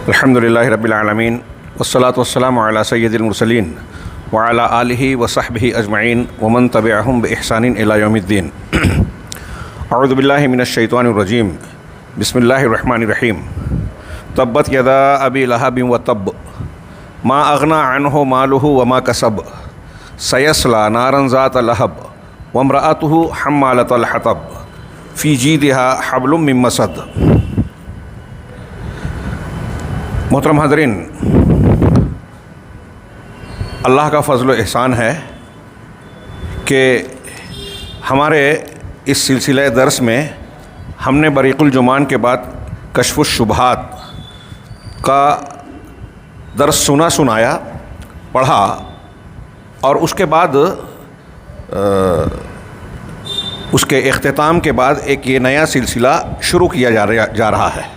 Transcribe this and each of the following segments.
الحمدللہ رب العالمین والصلاة والسلام علی سید المرسلین وعلی آلہ وصحبہ اجمعین ومن تبعہم بإحسان الی یوم الدین۔ اعوذ باللہ من الشیطان الرجیم، بسم اللہ الرحمن الرحیم۔ تبت یدا ابی لہب وتب ما اغنی عنہ مالہ وما کسب سیصلی نارا ذات لہب وامرأتہ حمالۃ الحطب فی جیدہا حبل من مسد۔ محترم حاضرین، اللہ کا فضل و احسان ہے کہ ہمارے اس سلسلہ درس میں ہم نے بریق الجمان کے بعد کشف الشبہات کا درس سنایا پڑھا، اور اس کے بعد اس کے اختتام کے بعد ایک یہ نیا سلسلہ شروع کیا جا رہا ہے۔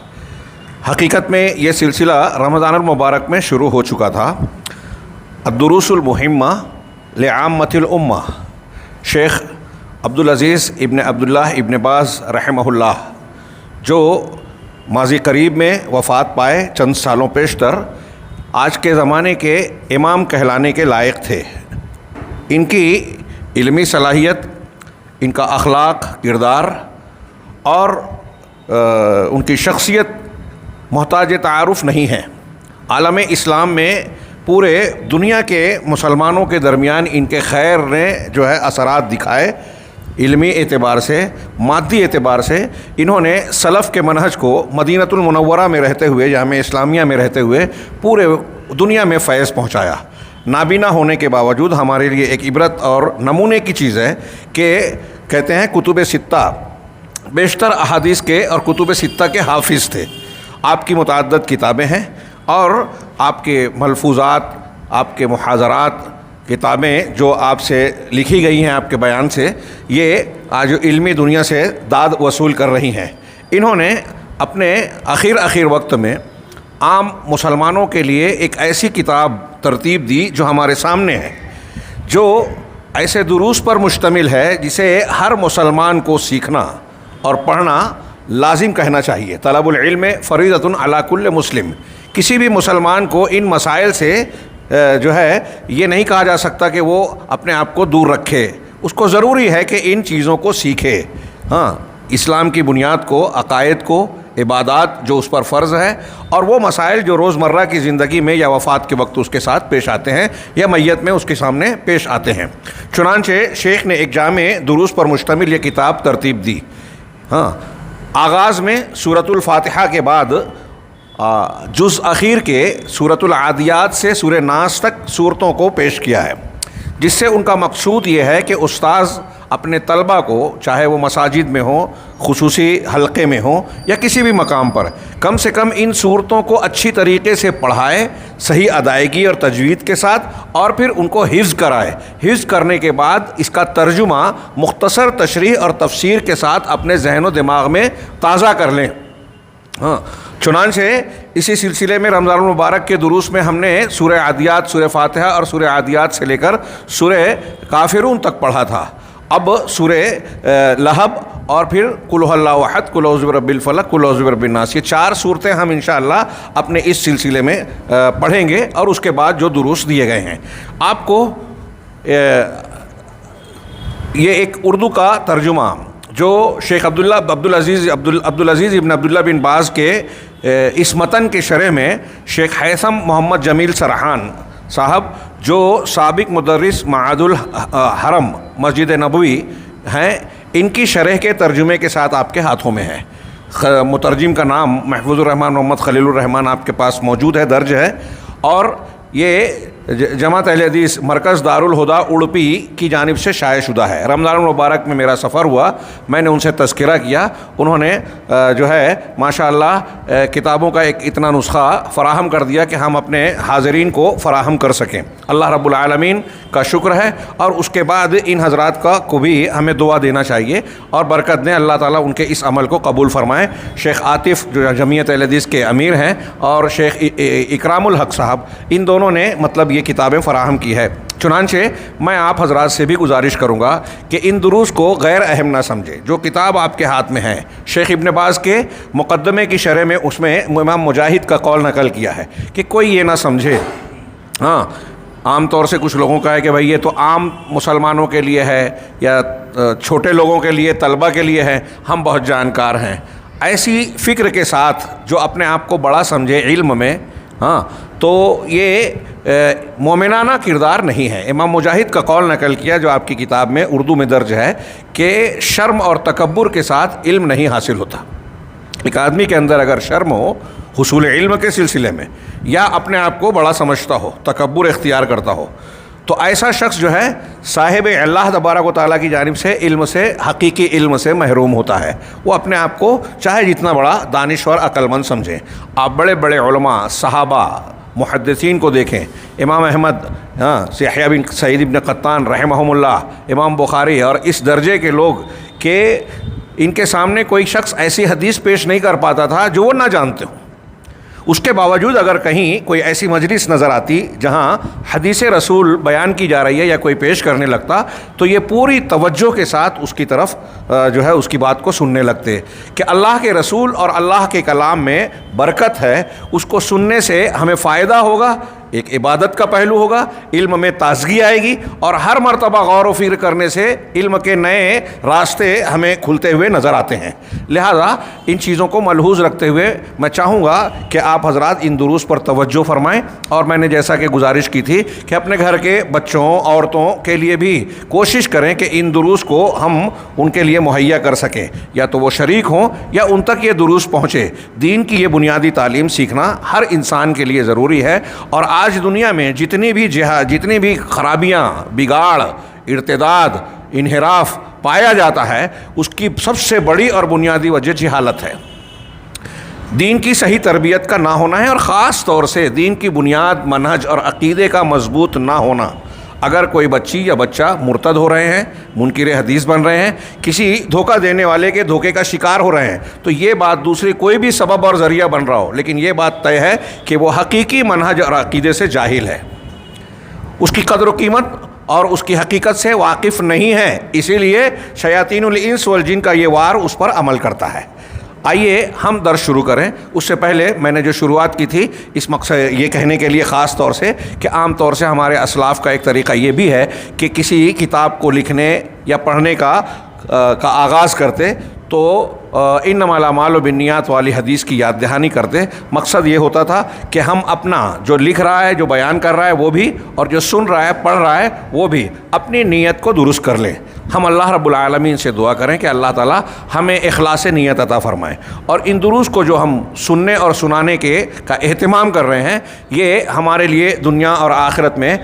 حقیقت میں یہ سلسلہ رمضان المبارک میں شروع ہو چکا تھا۔ الدروس المہمہ لعامۃ الامہ، شیخ عبدالعزیز ابن عبداللہ ابن باز رحمہ اللہ، جو ماضی قریب میں وفات پائے، چند سالوں پیشتر آج کے زمانے کے امام کہلانے کے لائق تھے۔ ان کی علمی صلاحیت، ان کا اخلاق، کردار اور ان کی شخصیت محتاج تعارف نہیں ہے۔ عالم اسلام میں پورے دنیا کے مسلمانوں کے درمیان ان کے خیر نے جو ہے اثرات دکھائے۔ علمی اعتبار سے، مادی اعتبار سے انہوں نے سلف کے منہج کو مدینۃ المنورہ میں رہتے ہوئے، جامعہ اسلامیہ میں رہتے ہوئے پورے دنیا میں فیض پہنچایا۔ نابینا ہونے کے باوجود ہمارے لیے ایک عبرت اور نمونے کی چیز ہے کہ کہتے ہیں کتب ستہ، بیشتر احادیث کے اور کتب ستہ کے حافظ تھے۔ آپ کی متعدد کتابیں ہیں، اور آپ کے ملفوظات، آپ کے محاضرات، کتابیں جو آپ سے لکھی گئی ہیں آپ کے بیان سے، یہ آج علمی دنیا سے داد وصول کر رہی ہیں۔ انہوں نے اپنے اخیر وقت میں عام مسلمانوں کے لیے ایک ایسی کتاب ترتیب دی جو ہمارے سامنے ہے، جو ایسے دروس پر مشتمل ہے جسے ہر مسلمان کو سیکھنا اور پڑھنا لازم کہنا چاہیے۔ طلب العلم فریضۃ علی کل مسلم۔ کسی بھی مسلمان کو ان مسائل سے جو ہے یہ نہیں کہا جا سکتا کہ وہ اپنے آپ کو دور رکھے، اس کو ضروری ہے کہ ان چیزوں کو سیکھے۔ ہاں، اسلام کی بنیاد کو، عقائد کو، عبادات جو اس پر فرض ہے، اور وہ مسائل جو روزمرہ کی زندگی میں یا وفات کے وقت اس کے ساتھ پیش آتے ہیں یا میت میں اس کے سامنے پیش آتے ہیں۔ چنانچہ شیخ نے ایک جامع دروس پر مشتمل یہ کتاب ترتیب دی۔ ہاں، آغاز میں سورۃ الفاتحہ کے بعد جز اخیر کے سورۃ العادیات سے سورہ ناس تک صورتوں کو پیش کیا ہے، جس سے ان کا مقصود یہ ہے کہ استاذ اپنے طلبہ کو، چاہے وہ مساجد میں ہوں، خصوصی حلقے میں ہوں یا کسی بھی مقام پر، کم سے کم ان صورتوں کو اچھی طریقے سے پڑھائے، صحیح ادائیگی اور تجوید کے ساتھ، اور پھر ان کو حفظ کرائے۔ حفظ کرنے کے بعد اس کا ترجمہ مختصر تشریح اور تفسیر کے ساتھ اپنے ذہن و دماغ میں تازہ کر لیں۔ ہاں، چنانچہ اسی سلسلے میں رمضان المبارک کے دروس میں ہم نے سورہ عادیات، سورہ فاتحہ اور سورہ عادیات سے لے کر سورہ کافرون تک پڑھا تھا۔ اب سورہ لہب اور پھر قل ھو اللہ احد، قل اعوذ برب الفلق، قل اعوذ برب الناس، یہ 4 صورتیں ہم انشاءاللہ اپنے اس سلسلے میں پڑھیں گے، اور اس کے بعد جو دروس دیے گئے ہیں آپ کو یہ ایک اردو کا ترجمہ جو شیخ عبدالعزیز ابن عبداللہ بن باز کے اس متن کے شرح میں شیخ ہیثم محمد جمیل سرحان صاحب، جو سابق مدرس معہد الحرم مسجد نبوی ہیں، ان کی شرح کے ترجمے کے ساتھ آپ کے ہاتھوں میں ہے۔ مترجم کا نام محفوظ الرحمن محمد خلیل الرحمن آپ کے پاس موجود ہے، درج ہے، اور یہ جماعت اہل حدیث مرکز دارالہدیٰ اڑپی کی جانب سے شائع شدہ ہے۔ رمضان المبارک میں میرا سفر ہوا، میں نے ان سے تذکرہ کیا، انہوں نے جو ہے ماشاءاللہ کتابوں کا ایک اتنا نسخہ فراہم کر دیا کہ ہم اپنے حاضرین کو فراہم کر سکیں۔ اللہ رب العالمین کا شکر ہے، اور اس کے بعد ان حضرات کو بھی ہمیں دعا دینا چاہیے اور برکت دیں، اللہ تعالیٰ ان کے اس عمل کو قبول فرمائیں۔ شیخ عاطف جو جمعیت اہل حدیث کے امیر ہیں، اور شیخ اکرام الحق صاحب، ان دونوں نے مطلب یہ کتابیں فراہم کی ہے۔ چنانچہ میں آپ حضرات سے بھی گزارش کروں گا کہ ان دروس کو غیر اہم نہ سمجھیں۔ جو کتاب آپ کے ہاتھ میں ہے، شیخ ابن باز کے مقدمے کی شرح میں اس میں امام مجاہد کا قول نقل کیا ہے کہ کوئی یہ نہ سمجھے، ہاں عام طور سے کچھ لوگوں کا ہے کہ بھائی یہ تو عام مسلمانوں کے لیے ہے یا چھوٹے لوگوں کے لیے، طلبہ کے لیے ہے، ہم بہت جانکار ہیں۔ ایسی فکر کے ساتھ جو اپنے آپ کو بڑا سمجھے علم میں، ہاں تو یہ مومنانہ کردار نہیں ہے۔ امام مجاہد کا قول نقل کیا جو آپ کی کتاب میں اردو میں درج ہے کہ شرم اور تکبر کے ساتھ علم نہیں حاصل ہوتا۔ ایک آدمی کے اندر اگر شرم ہو حصول علم کے سلسلے میں، یا اپنے آپ کو بڑا سمجھتا ہو، تکبر اختیار کرتا ہو، تو ایسا شخص جو ہے صاحب اللہ تبارک و تعالیٰ کی جانب سے علم سے، حقیقی علم سے محروم ہوتا ہے۔ وہ اپنے آپ کو چاہے جتنا بڑا دانشور عقل مند سمجھیں۔ آپ بڑے بڑے علماء، صحابہ، محدثین کو دیکھیں، امام احمد، یحییٰ بن سعید بن قطان رحمہم اللہ، امام بخاری، اور اس درجے کے لوگ کہ ان کے سامنے کوئی شخص ایسی حدیث پیش نہیں کر پاتا تھا جو وہ نہ جانتے ہوں۔ اس کے باوجود اگر کہیں کوئی ایسی مجلس نظر آتی جہاں حدیث رسول بیان کی جا رہی ہے یا کوئی پیش کرنے لگتا تو یہ پوری توجہ کے ساتھ اس کی طرف جو ہے اس کی بات کو سننے لگتے کہ اللہ کے رسول اور اللہ کے کلام میں برکت ہے، اس کو سننے سے ہمیں فائدہ ہوگا، ایک عبادت کا پہلو ہوگا، علم میں تازگی آئے گی، اور ہر مرتبہ غور و فکر کرنے سے علم کے نئے راستے ہمیں کھلتے ہوئے نظر آتے ہیں۔ لہذا ان چیزوں کو ملحوظ رکھتے ہوئے میں چاہوں گا کہ آپ حضرات ان دروس پر توجہ فرمائیں، اور میں نے جیسا کہ گزارش کی تھی کہ اپنے گھر کے بچوں، عورتوں کے لیے بھی کوشش کریں کہ ان دروس کو ہم ان کے لیے مہیا کر سکیں، یا تو وہ شریک ہوں یا ان تک یہ دروس پہنچے۔ دین کی یہ بنیادی تعلیم سیکھنا ہر انسان کے لیے ضروری ہے، اور آج دنیا میں جتنی بھی خرابیاں، بگاڑ، ارتداد، انحراف پایا جاتا ہے، اس کی سب سے بڑی اور بنیادی وجہ جہالت ہے۔ دین کی صحیح تربیت کا نہ ہونا ہے، اور خاص طور سے دین کی بنیاد، منہج اور عقیدے کا مضبوط نہ ہونا۔ اگر کوئی بچی یا بچہ مرتد ہو رہے ہیں، منکر حدیث بن رہے ہیں، کسی دھوکہ دینے والے کے دھوکے کا شکار ہو رہے ہیں، تو یہ بات دوسری کوئی بھی سبب اور ذریعہ بن رہا ہو، لیکن یہ بات طے ہے کہ وہ حقیقی منہج اور عقیدے سے جاہل ہے، اس کی قدر و قیمت اور اس کی حقیقت سے واقف نہیں ہے، اسی لیے شیاطین الانس والجن کا یہ وار اس پر عمل کرتا ہے۔ آئیے ہم درس شروع کریں۔ اس سے پہلے میں نے جو شروعات کی تھی اس مقصد یہ کہنے کے لیے خاص طور سے کہ عام طور سے ہمارے اسلاف کا ایک طریقہ یہ بھی ہے کہ کسی کتاب کو لکھنے یا پڑھنے کا آغاز کرتے تو انما الاعمال بالنیات والی حدیث کی یاد دہانی کرتے۔ مقصد یہ ہوتا تھا کہ ہم اپنا جو لکھ رہا ہے، جو بیان کر رہا ہے وہ بھی، اور جو سن رہا ہے، پڑھ رہا ہے وہ بھی اپنی نیت کو درست کر لیں۔ ہم اللہ رب العالمین سے دعا کریں کہ اللہ تعالی ہمیں اخلاص نیت عطا فرمائے، اور ان دروس کو جو ہم سننے اور سنانے کا اہتمام کر رہے ہیں، یہ ہمارے لیے دنیا اور آخرت میں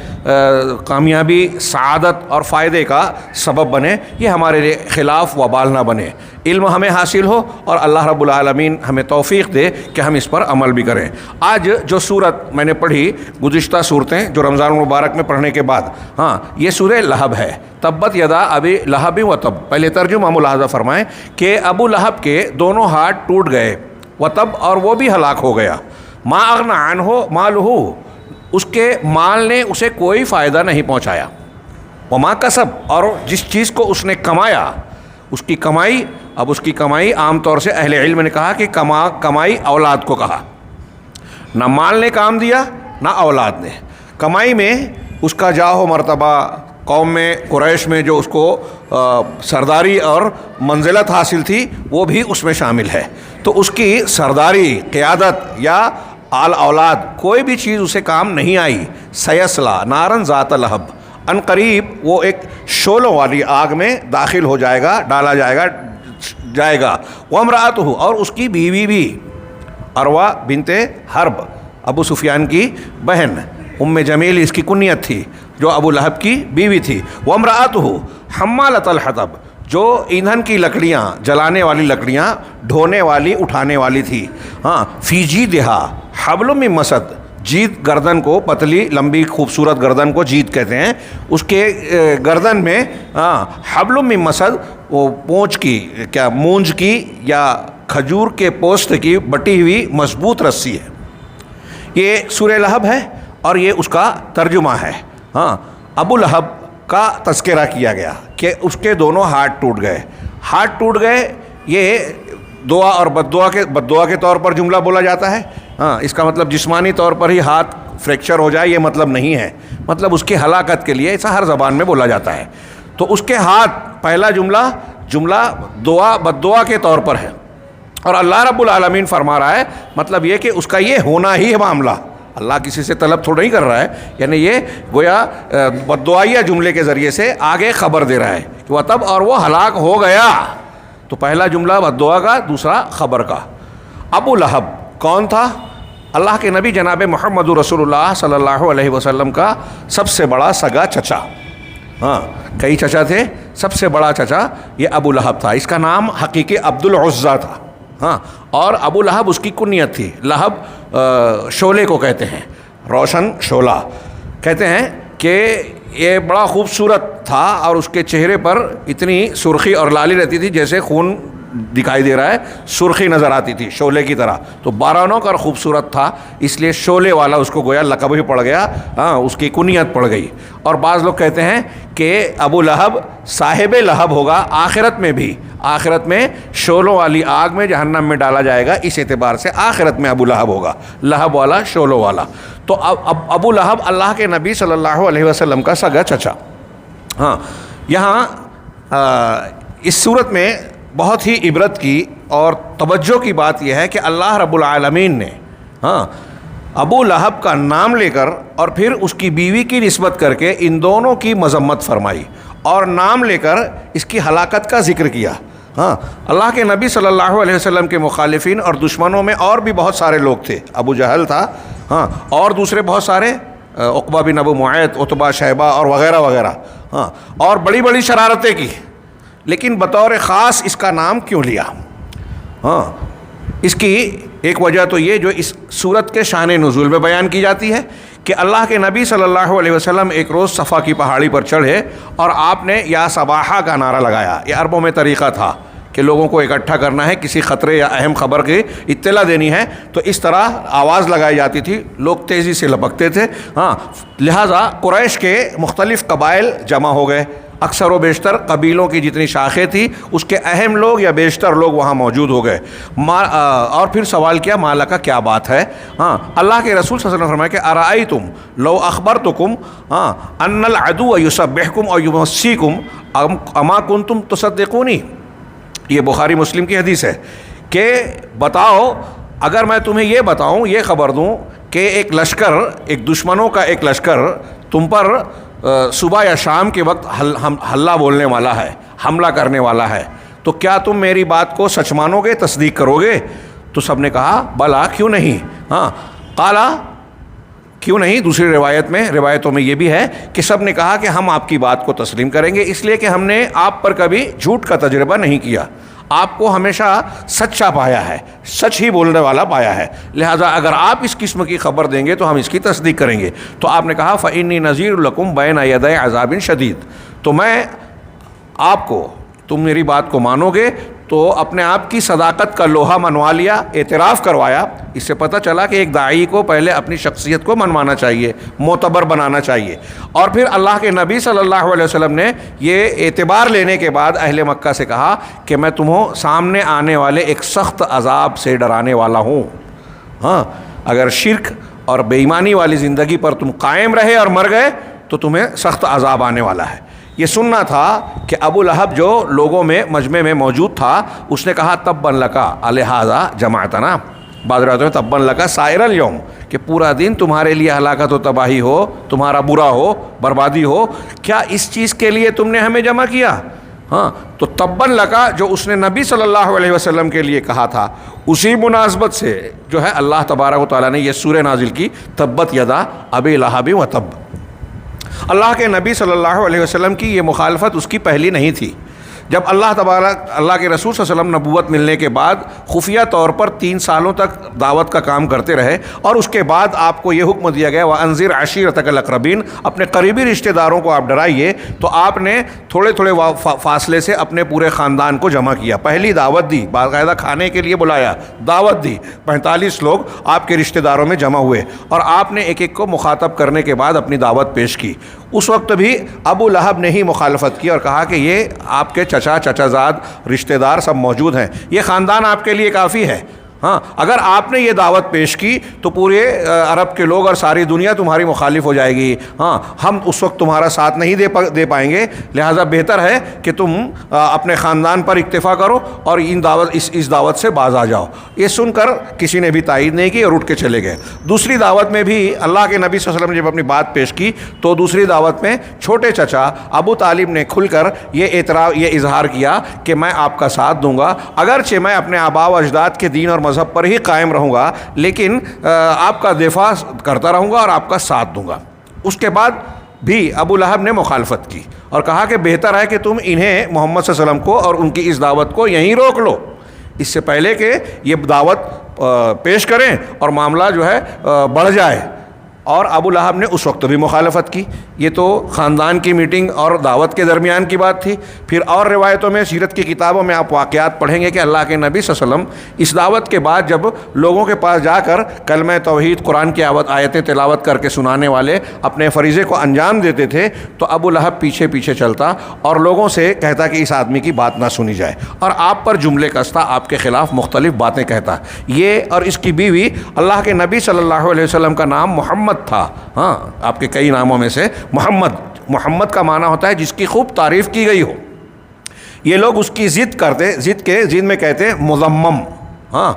کامیابی، سعادت اور فائدے کا سبب بنے، یہ ہمارے لیے خلاف وبال نہ بنے۔ علم ہمیں حاصل ہو اور اللہ رب العالمین ہمیں توفیق دے کہ ہم اس پر عمل بھی کریں۔ آج جو سورت میں نے پڑھی، گزشتہ صورتیں جو رمضان المبارک میں پڑھنے کے بعد، یہ سورہ لہب ہے۔ تبت یدا ابی لہب و تب۔ پہلے ترجمہ ملاحظہ فرمائیں کہ ابو لہب کے دونوں ہاتھ ٹوٹ گئے، و تب، اور وہ بھی ہلاک ہو گیا۔ ما اغنی عنہ مالہ، اس کے مال نے اسے کوئی فائدہ نہیں پہنچایا۔ وما کسب، اور جس چیز کو اس نے کمایا، اس کی کمائی، اب اس کی کمائی عام طور سے اہل علم نے کہا کہ کمائی اولاد کو کہا، نہ مال نے کام دیا نہ اولاد نے۔ کمائی میں اس کا جاہ و مرتبہ قوم میں، قریش میں جو اس کو سرداری اور منزلت حاصل تھی وہ بھی اس میں شامل ہے، تو اس کی سرداری، قیادت یا آل اولاد کوئی بھی چیز اسے کام نہیں آئی۔ سیصلا نارن ذات لہب، ان قریب وہ ایک شعلوں والی آگ میں داخل ہو جائے گا، ڈالا جائے گا۔ وامرأتہ، اور اس کی بیوی بھی، عروہ بنت حرب، ابو سفیان کی بہن، ام جمیل اس کی کنیت تھی، جو ابو لہب کی بیوی تھی۔ وامرأتہ حمالۃ الحطب، جو ایندھن کی لکڑیاں، جلانے والی لکڑیاں ڈھونے والی، اٹھانے والی تھی۔ فی جیدہا حبل من مسد، جید گردن کو، پتلی لمبی خوبصورت گردن کو جید کہتے ہیں، اس کے گردن میں حبل من مسد، وہ مونج کی یا کھجور کے پوست کی بٹی ہوئی مضبوط رسی ہے۔ یہ سورہ لہب ہے اور یہ اس کا ترجمہ ہے۔ ابو لہب کا تذکرہ کیا گیا کہ اس کے دونوں ہاتھ ٹوٹ گئے. ہاتھ ٹوٹ گئے یہ دعا اور بد دعا کے طور پر جملہ بولا جاتا ہے. ہاں، اس کا مطلب جسمانی طور پر ہی ہاتھ فریکچر ہو جائے یہ مطلب نہیں ہے، مطلب اس کی ہلاکت کے لیے ایسا ہر زبان میں بولا جاتا ہے. تو اس کے ہاتھ، پہلا جملہ دعا بد دعا کے طور پر ہے، اور اللہ رب العالمین فرما رہا ہے مطلب یہ کہ اس کا یہ ہونا ہی ہے معاملہ. اللہ کسی سے طلب تھوڑا نہیں کر رہا ہے، یعنی یہ گویا بد دعائیہ جملے کے ذریعے سے آگے خبر دے رہا ہے کہ وہ تب اور وہ ہلاک ہو گیا. تو پہلا جملہ بد دعا کا، دوسرا خبر کا. ابو لہب کون تھا؟ اللہ کے نبی جناب محمد رسول اللہ صلی اللہ علیہ وسلم کا سب سے بڑا سگا چچا. ہاں، کئی چچا تھے، سب سے بڑا چچا یہ ابو لہب تھا. اس کا نام حقیقی عبد العزیٰ تھا. ہاں، اور ابو لہب اس کی کنیت تھی. لہب شعلے کو کہتے ہیں، روشن شعلہ کہتے ہیں کہ یہ بڑا خوبصورت تھا اور اس کے چہرے پر اتنی سرخی اور لالی رہتی تھی جیسے خون دکھائی دے رہا ہے، سرخی نظر آتی تھی شعلے کی طرح. تو بارانوک اور خوبصورت تھا، اس لیے شعلے والا اس کو گویا لقب ہی پڑ گیا. ہاں، اس کی کنیت پڑ گئی. اور بعض لوگ کہتے ہیں کہ ابو لہب صاحب لہب ہوگا آخرت میں بھی، آخرت میں شعلوں والی آگ میں جہنم میں ڈالا جائے گا، اس اعتبار سے آخرت میں ابو لہب ہوگا، لہب والا شعلوں والا. تو ابو لہب اللہ کے نبی صلی اللہ علیہ وسلم کا سگا چچا. ہاں، یہاں اس صورت میں بہت ہی عبرت کی اور توجہ کی بات یہ ہے کہ اللہ رب العالمین نے ابو لہب کا نام لے کر اور پھر اس کی بیوی کی نسبت کر کے ان دونوں کی مذمت فرمائی اور نام لے کر اس کی ہلاکت کا ذکر کیا. ہاں، اللہ کے نبی صلی اللہ علیہ وسلم کے مخالفین اور دشمنوں میں اور بھی بہت سارے لوگ تھے. ابو جہل تھا، ہاں، اور دوسرے بہت سارے، عقبہ بن ابو معیط، عتبہ، شیبہ اور وغیرہ وغیرہ. ہاں، اور بڑی بڑی شرارتیں کی، لیکن بطور خاص اس کا نام کیوں لیا؟ ہاں، اس کی ایک وجہ تو یہ جو اس صورت کے شان نزول میں بیان کی جاتی ہے کہ اللہ کے نبی صلی اللہ علیہ وسلم ایک روز صفا کی پہاڑی پر چڑھے اور آپ نے یا صباحہ کا نعرہ لگایا. یہ عربوں میں طریقہ تھا کہ لوگوں کو اکٹھا کرنا ہے، کسی خطرے یا اہم خبر کی اطلاع دینی ہے تو اس طرح آواز لگائی جاتی تھی، لوگ تیزی سے لپکتے تھے. ہاں، لہٰذا قریش کے مختلف قبائل جمع ہو گئے. اکثر و بیشتر قبیلوں کی جتنی شاخیں تھی اس کے اہم لوگ یا بیشتر لوگ وہاں موجود ہو گئے. اور پھر سوال کیا، مالا کا کیا بات ہے؟ ہاں، اللہ کے رسول صلی اللہ علیہ وسلم نے فرمایا کہ ارائیتم لو اخبرتکم ان العدو یسبحکم اور یمسیکم اما کنتم تصدقونی. یہ بخاری مسلم کی حدیث ہے کہ بتاؤ، اگر میں تمہیں یہ بتاؤں، یہ خبر دوں کہ ایک لشکر، ایک دشمنوں کا ایک لشکر تم پر صبح یا شام کے وقت ہلہ بولنے والا ہے، حملہ کرنے والا ہے، تو کیا تم میری بات کو سچ مانو گے، تصدیق کرو گے؟ تو سب نے کہا بلا، کیوں نہیں. ہاں، قالا، کیوں نہیں. دوسری روایتوں میں یہ بھی ہے کہ سب نے کہا کہ ہم آپ کی بات کو تسلیم کریں گے، اس لیے کہ ہم نے آپ پر کبھی جھوٹ کا تجربہ نہیں کیا، آپ کو ہمیشہ سچا پایا ہے، سچ ہی بولنے والا پایا ہے، لہٰذا اگر آپ اس قسم کی خبر دیں گے تو ہم اس کی تصدیق کریں گے. تو آپ نے کہا فإنی نذیر لکم بین یدی عذاب شدید. تو میں آپ کو، تم میری بات کو مانو گے تو اپنے آپ کی صداقت کا لوہا منوا لیا، اعتراف کروایا. اس سے پتہ چلا کہ ایک داعی کو پہلے اپنی شخصیت کو منوانا چاہیے، معتبر بنانا چاہیے. اور پھر اللہ کے نبی صلی اللہ علیہ وسلم نے یہ اعتبار لینے کے بعد اہل مکہ سے کہا کہ میں تمہیں سامنے آنے والے ایک سخت عذاب سے ڈرانے والا ہوں. ہاں، اگر شرک اور بے ایمانی والی زندگی پر تم قائم رہے اور مر گئے تو تمہیں سخت عذاب آنے والا ہے. یہ سننا تھا کہ ابو لہب جو لوگوں میں مجمع میں موجود تھا اس نے کہا تبا لکا الہذا جمعتنا. بعض روایتوں میں تبا لکا سائر الیوم، کہ پورا دن تمہارے لیے ہلاکت و تباہی ہو، تمہارا برا ہو، بربادی ہو، کیا اس چیز کے لیے تم نے ہمیں جمع کیا؟ ہاں، تو تبا لکا جو اس نے نبی صلی اللہ علیہ وسلم کے لیے کہا تھا، اسی مناسبت سے جو ہے اللہ تبارک و تعالیٰ نے یہ سورہ نازل کی، تبت یدا ابی لہب و تب. اللہ کے نبی صلی اللہ علیہ وسلم کی یہ مخالفت اس کی پہلی نہیں تھی. جب اللہ کے رسول صلی اللہ علیہ وسلم نبوت ملنے کے بعد خفیہ طور پر 3 سالوں تک دعوت کا کام کرتے رہے اور اس کے بعد آپ کو یہ حکم دیا گیا وَأَنذِرْ عَشِيرَتَكَ الْأَقْرَبِينَ، اپنے قریبی رشتہ داروں کو آپ ڈرائیے، تو آپ نے تھوڑے تھوڑے فاصلے سے اپنے پورے خاندان کو جمع کیا. پہلی دعوت دی، باقاعدہ کھانے کے لیے بلایا، دعوت دی، 45 لوگ آپ کے رشتہ داروں میں جمع ہوئے اور آپ نے ایک ایک کو مخاطب کرنے کے بعد اپنی دعوت پیش کی. اس وقت بھی ابو لہب نے ہی مخالفت کی اور کہا کہ یہ آپ کے چچا زاد رشتہ دار سب موجود ہیں، یہ خاندان آپ کے لیے کافی ہے، ہاں اگر آپ نے یہ دعوت پیش کی تو پورے عرب کے لوگ اور ساری دنیا تمہاری مخالف ہو جائے گی، ہاں ہم اس وقت تمہارا ساتھ نہیں دے پائیں گے، لہٰذا بہتر ہے کہ تم اپنے خاندان پر اکتفا کرو اور اس دعوت سے باز آ جاؤ۔ یہ سن کر کسی نے بھی تائید نہیں کی اور اٹھ کے چلے گئے۔ دوسری دعوت میں بھی اللہ کے نبی صلی اللہ علیہ وسلم نے جب اپنی بات پیش کی تو دوسری دعوت میں چھوٹے چچا ابو طالب نے کھل کر یہ اظہار کیا کہ میں آپ کا ساتھ دوں گا، اگرچہ میں اپنے آباء و اجداد کے دین اور مذہب پر ہی قائم رہوں گا، لیکن آپ کا دفاع کرتا رہوں گا اور آپ کا ساتھ دوں گا۔ اس کے بعد بھی ابو لہب نے مخالفت کی اور کہا کہ بہتر ہے کہ تم انہیں محمد صلی اللہ علیہ وسلم کو اور ان کی اس دعوت کو یہیں روک لو، اس سے پہلے کہ یہ دعوت پیش کریں اور معاملہ جو ہے بڑھ جائے۔ اور ابو لہب نے اس وقت بھی مخالفت کی۔ یہ تو خاندان کی میٹنگ اور دعوت کے درمیان کی بات تھی۔ پھر اور روایتوں میں، سیرت کی کتابوں میں آپ واقعات پڑھیں گے کہ اللہ کے نبی صلی اللہ علیہ وسلم اس دعوت کے بعد جب لوگوں کے پاس جا کر کلمہ توحید، قرآن کی آیتیں تلاوت کر کے سنانے والے اپنے فریضے کو انجام دیتے تھے تو ابو لہب پیچھے پیچھے چلتا اور لوگوں سے کہتا کہ اس آدمی کی بات نہ سنی جائے، اور آپ پر جملے کستا، آپ کے خلاف مختلف باتیں کہتا۔ یہ اور اس کی بیوی، اللہ کے نبی صلی اللہ علیہ وسلم کا نام محمد تھا، ہاں آپ کے کئی ناموں میں سے محمد کا معنی ہوتا ہے جس کی خوب تعریف کی گئی ہو۔ یہ لوگ اس کی ضد میں کہتے ہیں مذمم، ہاں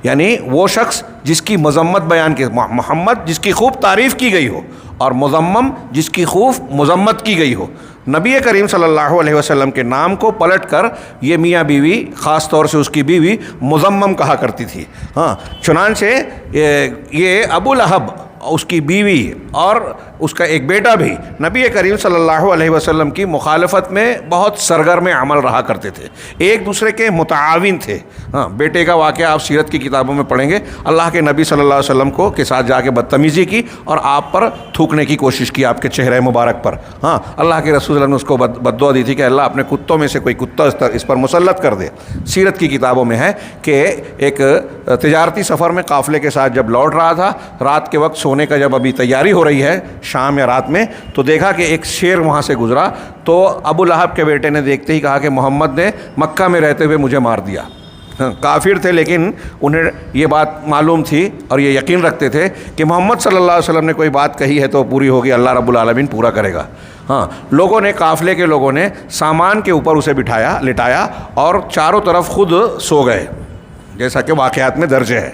یعنی وہ شخص جس کی مذمت بیان کی، محمد جس کی خوب تعریف کی گئی ہو، اور مذمم جس کی خوب مذمت کی گئی ہو۔ نبی کریم صلی اللہ علیہ وسلم کے نام کو پلٹ کر یہ میاں بیوی، خاص طور سے اس کی بیوی مذمم کہا کرتی تھی، ہاں چنانچہ یہ ابو لہب، اس کی بیوی اور اس کا ایک بیٹا بھی نبی کریم صلی اللہ علیہ وسلم کی مخالفت میں بہت سرگرم عمل رہا کرتے تھے، ایک دوسرے کے متعاون تھے۔ ہاں بیٹے کا واقعہ آپ سیرت کی کتابوں میں پڑھیں گے، اللہ کے نبی صلی اللہ علیہ وسلم کے ساتھ جا کے بدتمیزی کی اور آپ پر تھوکنے کی کوشش کی، آپ کے چہرے مبارک پر۔ ہاں اللہ کے رسول اللہ نے اس کو بد دعا دی تھی کہ اللہ اپنے کتوں میں سے کوئی کتا اس پر مسلط کر دے۔ سیرت کی کتابوں میں ہے کہ ایک تجارتی سفر میں قافلے کے ساتھ جب لوٹ رہا تھا، رات کے وقت سونے کا جب ابھی تیاری ہو رہی ہے شام یا رات میں، تو دیکھا کہ ایک شیر وہاں سے گزرا، تو ابو لہب کے بیٹے نے دیکھتے ہی کہا کہ محمد نے مکہ میں رہتے ہوئے مجھے مار دیا۔ کافر تھے لیکن انہیں یہ بات معلوم تھی اور یہ یقین رکھتے تھے کہ محمد صلی اللہ علیہ وسلم نے کوئی بات کہی ہے تو پوری ہوگی، اللہ رب العالمین پورا کرے گا۔ ہاں لوگوں نے، قافلے کے لوگوں نے سامان کے اوپر اسے لٹایا اور چاروں طرف خود سو گئے، جیسا کہ واقعات میں درج ہے۔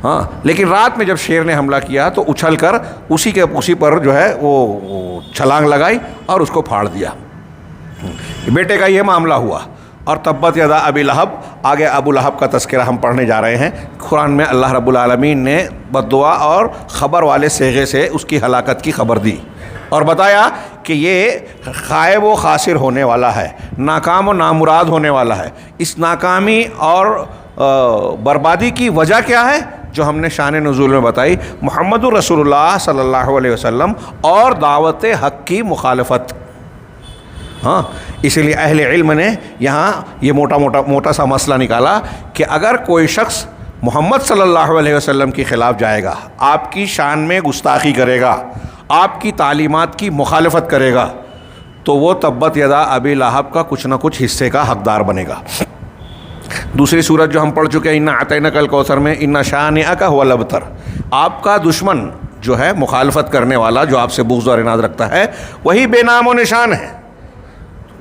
ہاں لیکن رات میں جب شیر نے حملہ کیا تو اچھل کر اسی پر جو ہے وہ چھلانگ لگائی اور اس کو پھاڑ دیا۔ بیٹے کا یہ معاملہ ہوا، اور تبت یدا ابی لہب، آگے ابو لہب کا تذکرہ ہم پڑھنے جا رہے ہیں۔ قرآن میں اللہ رب العالمین نے بد دعا اور خبر والے صیغے سے اس کی ہلاکت کی خبر دی اور بتایا کہ یہ خائب و خاسر ہونے والا ہے، ناکام و نامراد ہونے والا ہے۔ اس ناکامی اور بربادی کی وجہ کیا ہے جو ہم نے شان نزول میں بتائی؟ محمد رسول اللہ صلی اللہ علیہ وسلم اور دعوت حق کی مخالفت۔ ہاں اسی لیے اہل علم نے یہاں یہ موٹا سا مسئلہ نکالا کہ اگر کوئی شخص محمد صلی اللہ علیہ وسلم کے خلاف جائے گا، آپ کی شان میں گستاخی کرے گا، آپ کی تعلیمات کی مخالفت کرے گا، تو وہ تبت یدا ابی لہب کا کچھ نہ کچھ حصے کا حقدار بنے گا۔ دوسری صورت جو ہم پڑھ چکے ہیں، انا اعطیناک الکوثر میں، ان شانئک هو الابتر، آپ کا دشمن جو ہے، مخالفت کرنے والا جو آپ سے بغض اور عناد رکھتا ہے، وہی بے نام و نشان ہے۔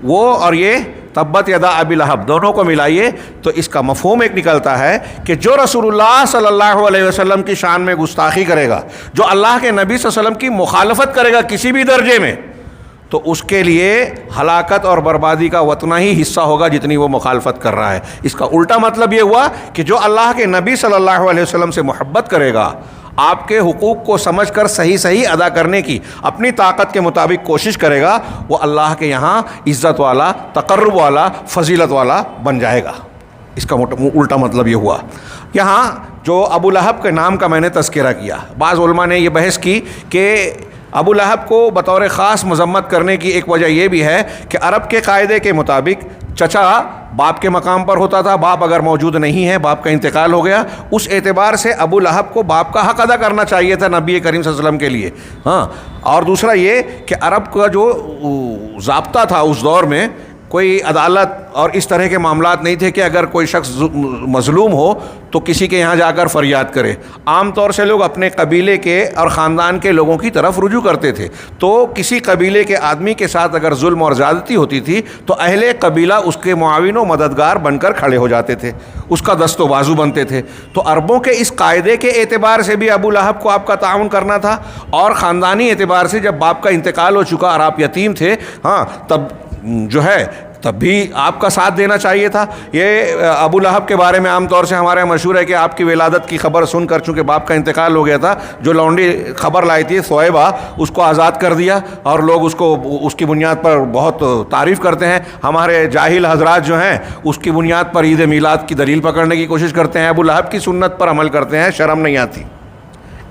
وہ اور یہ تبت یدا ابی لہب دونوں کو ملائیے تو اس کا مفہوم ایک نکلتا ہے کہ جو رسول اللہ صلی اللہ علیہ وسلم کی شان میں گستاخی کرے گا، جو اللہ کے نبی صلی اللہ علیہ وسلم کی مخالفت کرے گا کسی بھی درجے میں، تو اس کے لیے ہلاکت اور بربادی کا اتنا ہی حصہ ہوگا جتنی وہ مخالفت کر رہا ہے۔ اس کا الٹا مطلب یہ ہوا کہ جو اللہ کے نبی صلی اللہ علیہ وسلم سے محبت کرے گا، آپ کے حقوق کو سمجھ کر صحیح ادا کرنے کی اپنی طاقت کے مطابق کوشش کرے گا، وہ اللہ کے یہاں عزت والا، تقرب والا، فضیلت والا بن جائے گا۔ اس کا الٹا مطلب یہ ہوا۔ یہاں جو ابو لہب کے نام کا میں نے تذکرہ کیا، بعض علماء نے یہ بحث کی کہ ابو لہب کو بطور خاص مذمت کرنے کی ایک وجہ یہ بھی ہے کہ عرب کے قاعدے کے مطابق چچا باپ کے مقام پر ہوتا تھا. باپ اگر موجود نہیں ہے, باپ کا انتقال ہو گیا, اس اعتبار سے ابو لہب کو باپ کا حق ادا کرنا چاہیے تھا نبی کریم صلی اللہ علیہ وسلم کے لیے. ہاں, اور دوسرا یہ کہ عرب کا جو ضابطہ تھا اس دور میں, کوئی عدالت اور اس طرح کے معاملات نہیں تھے کہ اگر کوئی شخص مظلوم ہو تو کسی کے یہاں جا کر فریاد کرے. عام طور سے لوگ اپنے قبیلے کے اور خاندان کے لوگوں کی طرف رجوع کرتے تھے. تو کسی قبیلے کے آدمی کے ساتھ اگر ظلم اور زیادتی ہوتی تھی تو اہل قبیلہ اس کے معاون و مددگار بن کر کھڑے ہو جاتے تھے, اس کا دست و بازو بنتے تھے. تو عربوں کے اس قاعدے کے اعتبار سے بھی ابو لہب کو آپ کا تعاون کرنا تھا, اور خاندانی اعتبار سے جب باپ کا انتقال ہو چکا اور آپ یتیم تھے, ہاں, تب جو ہے تب بھی آپ کا ساتھ دینا چاہیے تھا. یہ ابو لہب کے بارے میں عام طور سے ہمارے یہاں مشہور ہے کہ آپ کی ولادت کی خبر سن کر, چونکہ باپ کا انتقال ہو گیا تھا, جو لونڈی خبر لائی تھی صہیبہ, اس کو آزاد کر دیا, اور لوگ اس کو اس کی بنیاد پر بہت تعریف کرتے ہیں. ہمارے جاہل حضرات جو ہیں اس کی بنیاد پر عید میلاد کی دلیل پکڑنے کی کوشش کرتے ہیں. ابو لہب کی سنت پر عمل کرتے ہیں, شرم نہیں آتی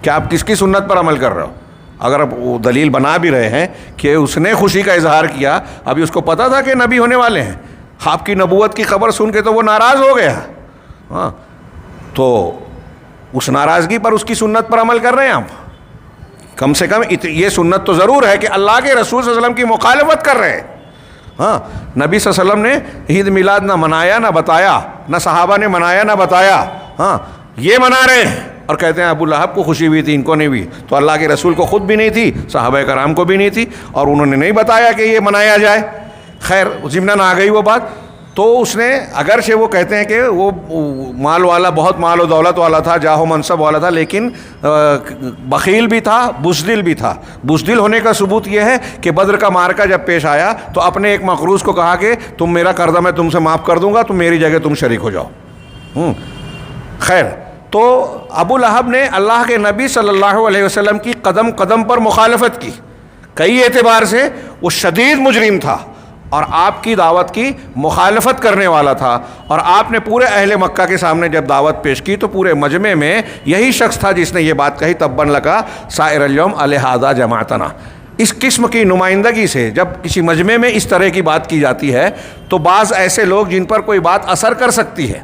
کہ آپ کس کی سنت پر عمل کر رہے ہو. اگر آپ وہ دلیل بنا بھی رہے ہیں کہ اس نے خوشی کا اظہار کیا, ابھی اس کو پتا تھا کہ نبی ہونے والے ہیں, آپ کی نبوت کی خبر سن کے تو وہ ناراض ہو گیا. ہاں, تو اس ناراضگی پر اس کی سنت پر عمل کر رہے ہیں آپ. کم سے کم یہ سنت تو ضرور ہے کہ اللہ کے رسول صلی اللہ علیہ وسلم کی مخالفت کر رہے ہیں. ہاں, نبی صلی اللہ علیہ وسلم نے عید میلاد نہ منایا نہ بتایا, نہ صحابہ نے منایا نہ بتایا. ہاں, یہ منا رہے ہیں اور کہتے ہیں ابو لہب کو خوشی ہوئی تھی, ان کو نہیں ہوئی. تو اللہ کے رسول کو خود بھی نہیں تھی, صحابہ کرام کو بھی نہیں تھی, اور انہوں نے نہیں بتایا کہ یہ منایا جائے. خیر, ضمناً آ گئی وہ بات. تو اس نے, اگرچہ وہ کہتے ہیں کہ وہ مال والا, بہت مال و دولت والا تھا, جاہ و منصب والا تھا, لیکن بخیل بھی تھا, بزدل بھی تھا. بزدل ہونے کا ثبوت یہ ہے کہ بدر کا معرکہ جب پیش آیا تو اپنے ایک مقروض کو کہا کہ تم میرا قرضہ میں تم سے معاف کر دوں گا, تم میری جگہ تم شریک ہو جاؤ. خیر, تو ابو لہب نے اللہ کے نبی صلی اللہ علیہ وسلم کی قدم قدم پر مخالفت کی. کئی اعتبار سے وہ شدید مجرم تھا اور آپ کی دعوت کی مخالفت کرنے والا تھا. اور آپ نے پورے اہل مکہ کے سامنے جب دعوت پیش کی تو پورے مجمع میں یہی شخص تھا جس نے یہ بات کہی, تباً لکا سائر اليوم الہذا جماعتنا. اس قسم کی نمائندگی سے جب کسی مجمع میں اس طرح کی بات کی جاتی ہے تو بعض ایسے لوگ جن پر کوئی بات اثر کر سکتی ہے,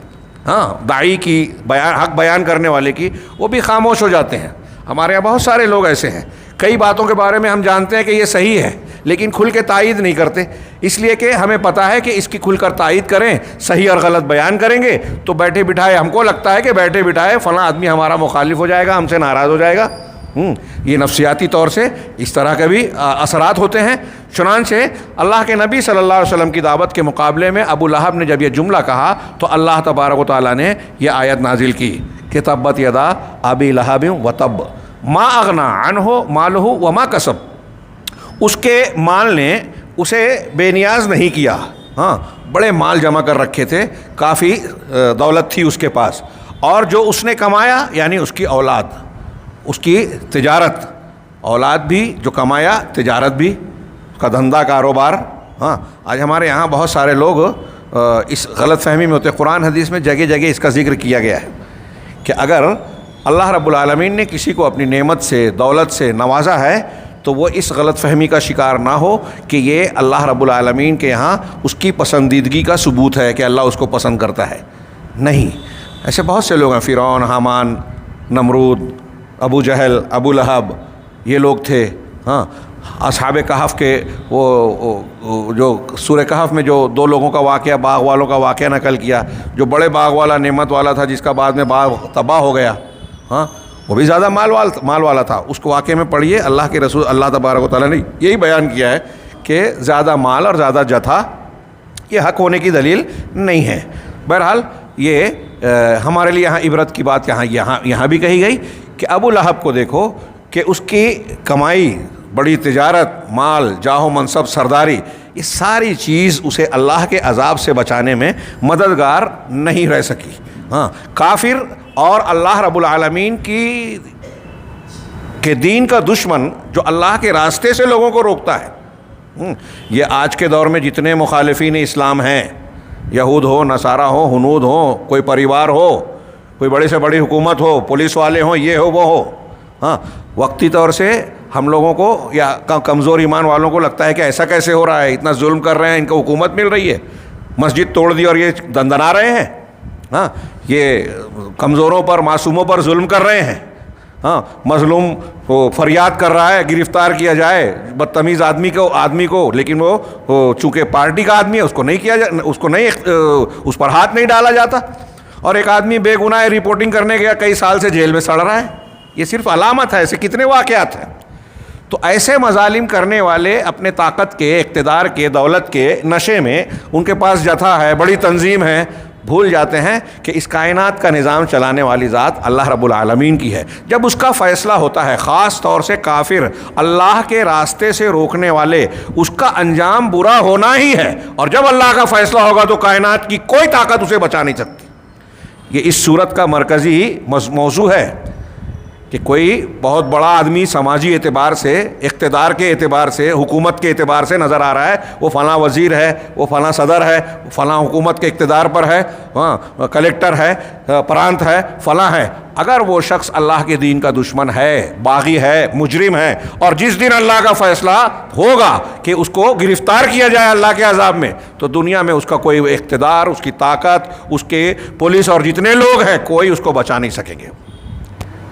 ہاں, داعی کی, حق بیان کرنے والے کی, وہ بھی خاموش ہو جاتے ہیں. ہمارے یہاں بہت سارے لوگ ایسے ہیں, کئی باتوں کے بارے میں ہم جانتے ہیں کہ یہ صحیح ہے لیکن کھل کے تائید نہیں کرتے, اس لیے کہ ہمیں پتہ ہے کہ اس کی کھل کر تائید کریں, صحیح اور غلط بیان کریں گے تو بیٹھے بٹھائے ہم کو لگتا ہے کہ بیٹھے بٹھائے فلاں آدمی ہمارا مخالف ہو جائے گا, ہم سے ناراض ہو جائے گا. یہ نفسیاتی طور سے اس طرح کے بھی اثرات ہوتے ہیں. چنانچہ اللہ کے نبی صلی اللہ علیہ وسلم کی دعوت کے مقابلے میں ابو لہب نے جب یہ جملہ کہا تو اللہ تبارک و تعالیٰ نے یہ آیت نازل کی کہ تبت یدا ابی لہب وتب ما اغنی عنہ مالہ وما کسب. اس کے مال نے اسے بے نیاز نہیں کیا. ہاں, بڑے مال جمع کر رکھے تھے, کافی دولت تھی اس کے پاس, اور جو اس نے کمایا یعنی اس کی اولاد, اس کی تجارت, اولاد بھی جو کمایا, تجارت بھی, اس کا دھندا کاروبار. ہاں, آج ہمارے یہاں بہت سارے لوگ اس غلط فہمی میں ہوتے. قرآن حدیث میں جگہ جگہ اس کا ذکر کیا گیا ہے کہ اگر اللہ رب العالمین نے کسی کو اپنی نعمت سے, دولت سے نوازا ہے تو وہ اس غلط فہمی کا شکار نہ ہو کہ یہ اللہ رب العالمین کے یہاں اس کی پسندیدگی کا ثبوت ہے کہ اللہ اس کو پسند کرتا ہے. نہیں, ایسے بہت سے لوگ ہیں, فرعون, حامان, نمرود, ابو جہل, ابو لہب, یہ لوگ تھے. ہاں, اصحاب کہف کے وہ جو سورہ کہف میں جو دو لوگوں کا واقعہ, باغ والوں کا واقعہ نقل کیا, جو بڑے باغ والا نعمت والا تھا جس کا بعد میں باغ تباہ ہو گیا, ہاں, وہ بھی زیادہ مال والا تھا. اس کو واقعے میں پڑھیے, اللہ کے رسول اللہ تبارک و تعالیٰ نے یہی بیان کیا ہے کہ زیادہ مال اور زیادہ جتھا یہ حق ہونے کی دلیل نہیں ہے. بہرحال یہ ہمارے لیے یہاں عبرت کی بات یہاں بھی کہی گئی کہ ابو لہب کو دیکھو کہ اس کی کمائی, بڑی تجارت, مال, جاہ و منصب, سرداری, یہ ساری چیز اسے اللہ کے عذاب سے بچانے میں مددگار نہیں رہ سکی. ہاں, کافر اور اللہ رب العالمین کے دین کا دشمن جو اللہ کے راستے سے لوگوں کو روکتا ہے. یہ آج کے دور میں جتنے مخالفین اسلام ہیں, یہود ہو, نصارہ ہو, ہنود ہو, کوئی پریوار ہو, کوئی بڑے سے بڑی حکومت ہو, پولیس والے ہوں, یہ ہو وہ ہو, ہاں, وقتی طور سے ہم لوگوں کو یا کمزور ایمان والوں کو لگتا ہے کہ ایسا کیسے ہو رہا ہے، اتنا ظلم کر رہے ہیں، ان کو حکومت مل رہی ہے، مسجد توڑ دی اور یہ دندنا رہے ہیں، ہاں یہ کمزوروں پر معصوموں پر ظلم کر رہے ہیں، ہاں مظلوم وہ فریاد کر رہا ہے گرفتار کیا جائے بدتمیز آدمی کو، لیکن وہ چونکہ پارٹی کا آدمی ہے اس کو نہیں کیا اس پر ہاتھ نہیں ڈالا جاتا، اور ایک آدمی بے گناہ رپورٹنگ کرنے گیا کئی سال سے جیل میں سڑ رہا ہے۔ یہ صرف علامت ہے، ایسے کتنے واقعات ہیں۔ تو ایسے مظالم کرنے والے اپنے طاقت کے، اقتدار کے، دولت کے نشے میں، ان کے پاس جتھا ہے، بڑی تنظیم ہے، بھول جاتے ہیں کہ اس کائنات کا نظام چلانے والی ذات اللہ رب العالمین کی ہے۔ جب اس کا فیصلہ ہوتا ہے، خاص طور سے کافر، اللہ کے راستے سے روکنے والے، اس کا انجام برا ہونا ہی ہے، اور جب اللہ کا فیصلہ ہوگا تو کائنات کی کوئی طاقت اسے بچا نہیں سکتی۔ یہ اس صورت کا مرکزی موضوع ہے کہ کوئی بہت بڑا آدمی سماجی اعتبار سے، اقتدار کے اعتبار سے، حکومت کے اعتبار سے نظر آ رہا ہے، وہ فلاں وزیر ہے، وہ فلاں صدر ہے، فلاں حکومت کے اقتدار پر ہے، ہاں کلیکٹر ہے، پرانت ہے، فلاں ہے۔ اگر وہ شخص اللہ کے دین کا دشمن ہے، باغی ہے، مجرم ہے، اور جس دن اللہ کا فیصلہ ہوگا کہ اس کو گرفتار کیا جائے اللہ کے عذاب میں، تو دنیا میں اس کا کوئی اقتدار، اس کی طاقت، اس کے پولیس اور جتنے لوگ ہیں، کوئی اس کو بچا نہیں سکیں گے۔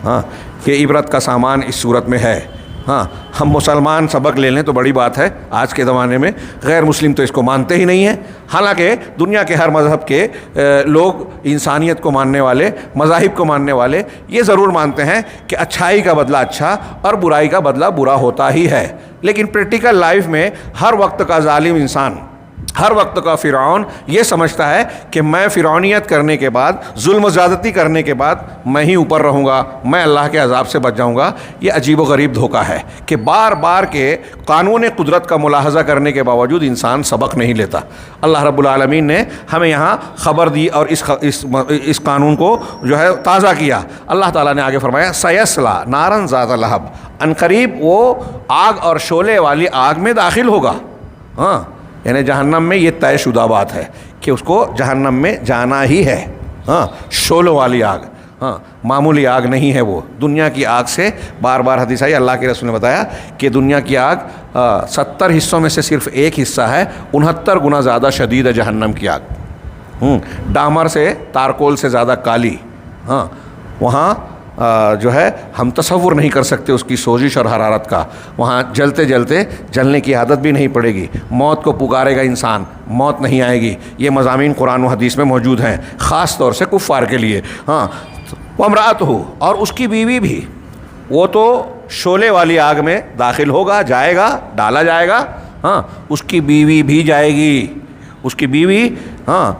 ہاں یہ عبرت کا سامان اس صورت میں ہے۔ ہاں ہم مسلمان سبق لے لیں تو بڑی بات ہے، آج کے زمانے میں غیر مسلم تو اس کو مانتے ہی نہیں ہیں، حالانکہ دنیا کے ہر مذہب کے لوگ، انسانیت کو ماننے والے، مذاہب کو ماننے والے، یہ ضرور مانتے ہیں کہ اچھائی کا بدلہ اچھا اور برائی کا بدلہ برا ہوتا ہی ہے، لیکن پریکٹیکل لائف میں ہر وقت کا ظالم انسان، ہر وقت کا فرعون یہ سمجھتا ہے کہ میں فرعونیت کرنے کے بعد، ظلم و زیادتی کرنے کے بعد میں ہی اوپر رہوں گا، میں اللہ کے عذاب سے بچ جاؤں گا۔ یہ عجیب و غریب دھوکہ ہے کہ بار بار کے قانون قدرت کا ملاحظہ کرنے کے باوجود انسان سبق نہیں لیتا۔ اللہ رب العالمین نے ہمیں یہاں خبر دی اور اس قانون کو جو ہے تازہ کیا۔ اللہ تعالیٰ نے آگے فرمایا سیصلیٰ نارا ذات لہب، عنقریب وہ آگ اور شعلے والی آگ میں داخل ہوگا۔ ہاں یعنی جہنم میں یہ طے شدہ بات ہے کہ اس کو جہنم میں جانا ہی ہے۔ ہاں شعلوں والی آگ، ہاں معمولی آگ نہیں ہے، وہ دنیا کی آگ سے، بار بار حدیث آئی، اللہ کے رسول نے بتایا کہ دنیا کی آگ 70 حصوں میں سے صرف ایک حصہ ہے، 69 گنا زیادہ شدید ہے جہنم کی آگ، ڈامر سے، تارکول سے زیادہ کالی۔ ہاں وہاں جو ہے ہم تصور نہیں کر سکتے اس کی سوزش اور حرارت کا، وہاں جلتے جلتے جلنے کی عادت بھی نہیں پڑے گی، موت کو پکارے گا انسان، موت نہیں آئے گی۔ یہ مضامین قرآن و حدیث میں موجود ہیں، خاص طور سے کفار کے لیے۔ ہاں وامرأتہ، اور اس کی بیوی بھی، وہ تو شعلے والی آگ میں داخل ہوگا، جائے گا، ڈالا جائے گا، ہاں اس کی بیوی بھی جائے گی۔ اس کی بیوی، ہاں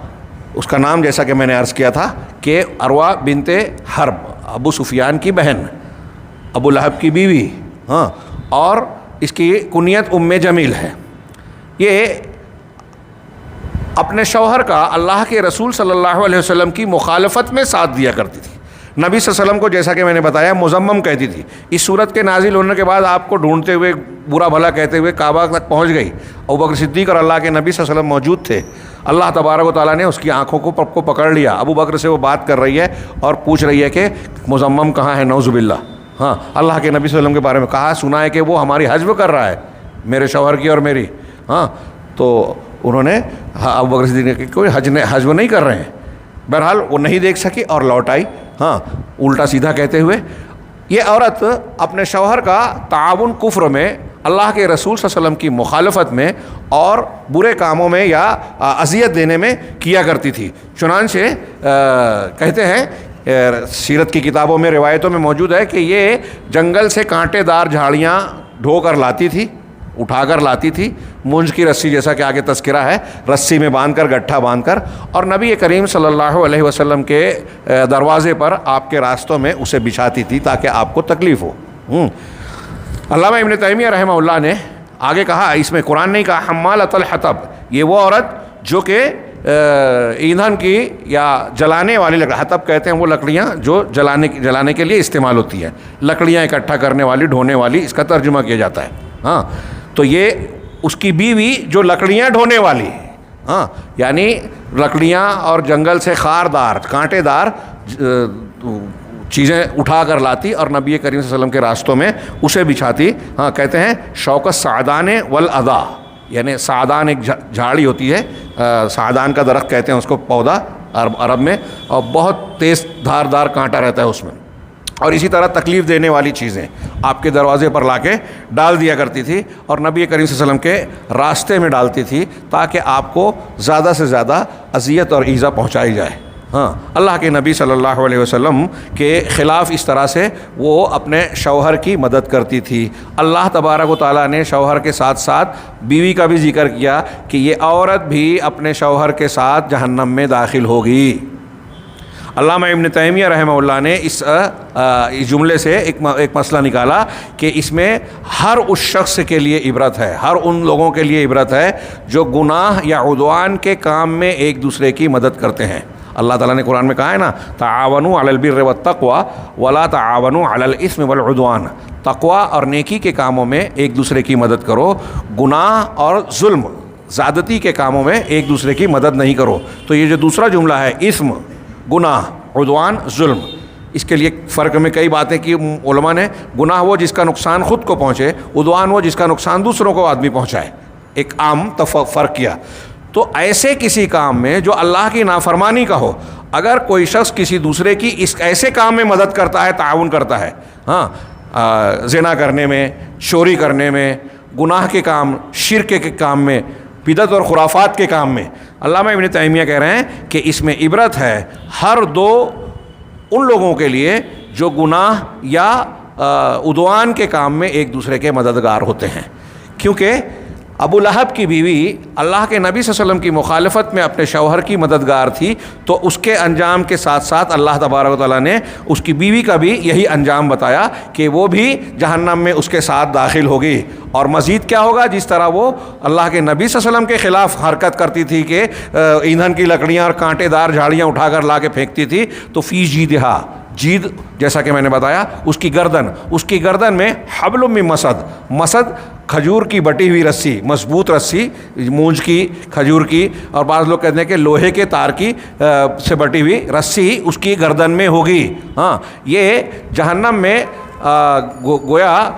اس کا نام جیسا کہ میں نے عرض کیا تھا کہ عروہ بنت حرب، ابو سفیان کی بہن، ابو لہب کی بیوی، ہاں اور اس کی کنیت ام جمیل ہے۔ یہ اپنے شوہر کا اللہ کے رسول صلی اللہ علیہ وسلم کی مخالفت میں ساتھ دیا کرتی تھی۔ نبی صلی اللہ علیہ وسلم کو جیسا کہ میں نے بتایا مذمم کہتی تھی۔ اس صورت کے نازل ہونے کے بعد آپ کو ڈھونڈتے ہوئے، برا بھلا کہتے ہوئے کعبہ تک پہنچ گئی۔ ابوبکر صدیق اور اللہ کے نبی صلی اللہ علیہ وسلم موجود تھے۔ اللہ تبارک و تعالیٰ نے اس کی آنکھوں کو پکڑ لیا۔ ابو بکر سے وہ بات کر رہی ہے اور پوچھ رہی ہے کہ مذمم کہاں ہے، نعوذ باللہ۔ ہاں اللہ کے نبی صلی اللہ علیہ وسلم کے بارے میں کہا، سنا ہے کہ وہ ہماری حجب کر رہا ہے، میرے شوہر کی اور میری۔ ہاں تو انہوں نے ابو بکر صدیق نے کوئی حجب نہیں کر رہے ہیں۔ بہرحال وہ نہیں دیکھ سکی اور لوٹ آئی، ہاں الٹا سیدھا کہتے ہوئے۔ یہ عورت اپنے شوہر کا تعاون کفر میں، اللہ کے رسول صلی اللہ علیہ وسلم کی مخالفت میں اور برے کاموں میں یا اذیت دینے میں کیا کرتی تھی۔ چنانچہ کہتے ہیں، سیرت کی کتابوں میں، روایتوں میں موجود ہے کہ یہ جنگل سے کانٹے دار جھاڑیاں ڈھو کر لاتی تھی، اٹھا کر لاتی تھی، مونج کی رسی جیسا کہ آگے تذکرہ ہے، رسی میں باندھ کر، گٹھا باندھ کر، اور نبی کریم صلی اللہ علیہ وسلم کے دروازے پر، آپ کے راستوں میں اسے بچھاتی تھی تاکہ آپ کو تکلیف ہو۔ علامہ ابن تیمیہ رحمہ اللہ نے آگے کہا، اس میں قرآن نہیں کہا حمالۃ الحطب، یہ وہ عورت جو کہ ایندھن کی یا جلانے والی لکڑی، حطب کہتے ہیں وہ لکڑیاں جو جلانے کے لیے استعمال ہوتی ہیں، لکڑیاں اکٹھا کرنے والی، ڈھونے والی، اس کا ترجمہ کیا جاتا ہے۔ ہاں تو یہ اس کی بیوی جو لکڑیاں ڈھونے والی، ہاں یعنی لکڑیاں اور جنگل سے خاردار، کانٹے دار چیزیں اٹھا کر لاتی اور نبی کریم صلی اللہ علیہ وسلم کے راستوں میں اسے بچھاتی. ہاں کہتے ہیں شوکت سعدان والادا، یعنی سعدان ایک جھاڑی ہوتی ہے، سعدان کا درخت کہتے ہیں اس کو، پودا عرب میں، اور بہت تیز دھاردار کانٹا رہتا ہے اس میں. اور اسی طرح تکلیف دینے والی چیزیں آپ کے دروازے پر لا کے ڈال دیا کرتی تھی اور نبی کریم صلی اللہ علیہ وسلم کے راستے میں ڈالتی تھی تاکہ آپ کو زیادہ سے زیادہ اذیت اور ایذا پہنچائی جائے. ہاں اللہ کے نبی صلی اللہ علیہ وسلم کے خلاف اس طرح سے وہ اپنے شوہر کی مدد کرتی تھی. اللہ تبارک و تعالیٰ نے شوہر کے ساتھ ساتھ بیوی کا بھی ذکر کیا کہ یہ عورت بھی اپنے شوہر کے ساتھ جہنم میں داخل ہوگی. علامہ ابن تیمیہ رحمہ اللہ نے اس جملے سے ایک مسئلہ نکالا کہ اس میں ہر اس شخص کے لیے عبرت ہے، ہر ان لوگوں کے لیے عبرت ہے جو گناہ یا عدوان کے کام میں ایک دوسرے کی مدد کرتے ہیں. اللہ تعالیٰ نے قرآن میں کہا ہے نا، تعاونوا علی البر والتقوی ولا تعاونوا علی الاثم والعدوان. تقوی اور نیکی کے کاموں میں ایک دوسرے کی مدد کرو، گناہ اور ظلم زیادتی کے کاموں میں ایک دوسرے کی مدد نہیں کرو. تو یہ جو دوسرا جملہ ہے، اثم، گناہ، عدوان، ظلم، اس کے لیے فرق میں کئی باتیں کی علماء نے. گناہ وہ جس کا نقصان خود کو پہنچے، عدوان وہ جس کا نقصان دوسروں کو آدمی پہنچائے. ایک عام فرق کیا. تو ایسے کسی کام میں جو اللہ کی نافرمانی کا ہو، اگر کوئی شخص کسی دوسرے کی اس ایسے کام میں مدد کرتا ہے، تعاون کرتا ہے، ہاں زنا کرنے میں، چوری کرنے میں، گناہ کے کام، شرک کے کام میں، بدعت اور خرافات کے کام میں، علامہ ابن تیمیہ کہہ رہے ہیں کہ اس میں عبرت ہے ہر دو ان لوگوں کے لیے جو گناہ یا عدوان کے کام میں ایک دوسرے کے مددگار ہوتے ہیں. کیونکہ ابو لہب کی بیوی اللہ کے نبی صلی اللہ علیہ وسلم کی مخالفت میں اپنے شوہر کی مددگار تھی، تو اس کے انجام کے ساتھ ساتھ اللہ تبارک و تعالیٰ نے اس کی بیوی کا بھی یہی انجام بتایا کہ وہ بھی جہنم میں اس کے ساتھ داخل ہوگی. اور مزید کیا ہوگا، جس طرح وہ اللہ کے نبی صلی اللہ علیہ وسلم کے خلاف حرکت کرتی تھی کہ ایندھن کی لکڑیاں اور کانٹے دار جھاڑیاں اٹھا کر لا کے پھینکتی تھی، تو فی جیدہا، جید جیسا کہ میں نے بتایا اس کی گردن میں حبل من مسد، مسد کھجور کی بٹی ہوئی رسی، مضبوط رسی، مونج کی، کھجور کی، اور بعض لوگ کہتے ہیں کہ لوہے کے تار کی سے بٹی ہوئی رسی اس کی گردن میں ہوگی. ہاں یہ جہنم میں گویا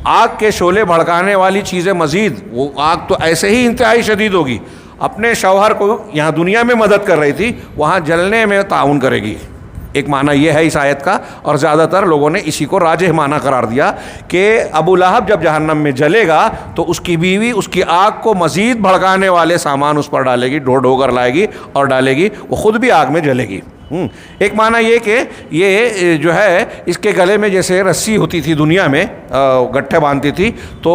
آگ کے شعلے بھڑکانے والی چیزیں، مزید وہ آگ تو ایسے ہی انتہائی شدید ہوگی، اپنے شوہر کو یہاں دنیا میں مدد کر رہی تھی، وہاں جلنے میں تعاون کرے گی. ایک معنی یہ ہے اس آیت کا، اور زیادہ تر لوگوں نے اسی کو راجح معنی قرار دیا کہ ابو لہب جب جہنم میں جلے گا تو اس کی بیوی اس کی آگ کو مزید بھڑکانے والے سامان اس پر ڈالے گی، ڈھو کر لائے گی اور ڈالے گی، وہ خود بھی آگ میں جلے گی. ایک معنی یہ کہ یہ جو ہے اس کے گلے میں جیسے رسی ہوتی تھی دنیا میں، گٹھے باندھتی تھی، تو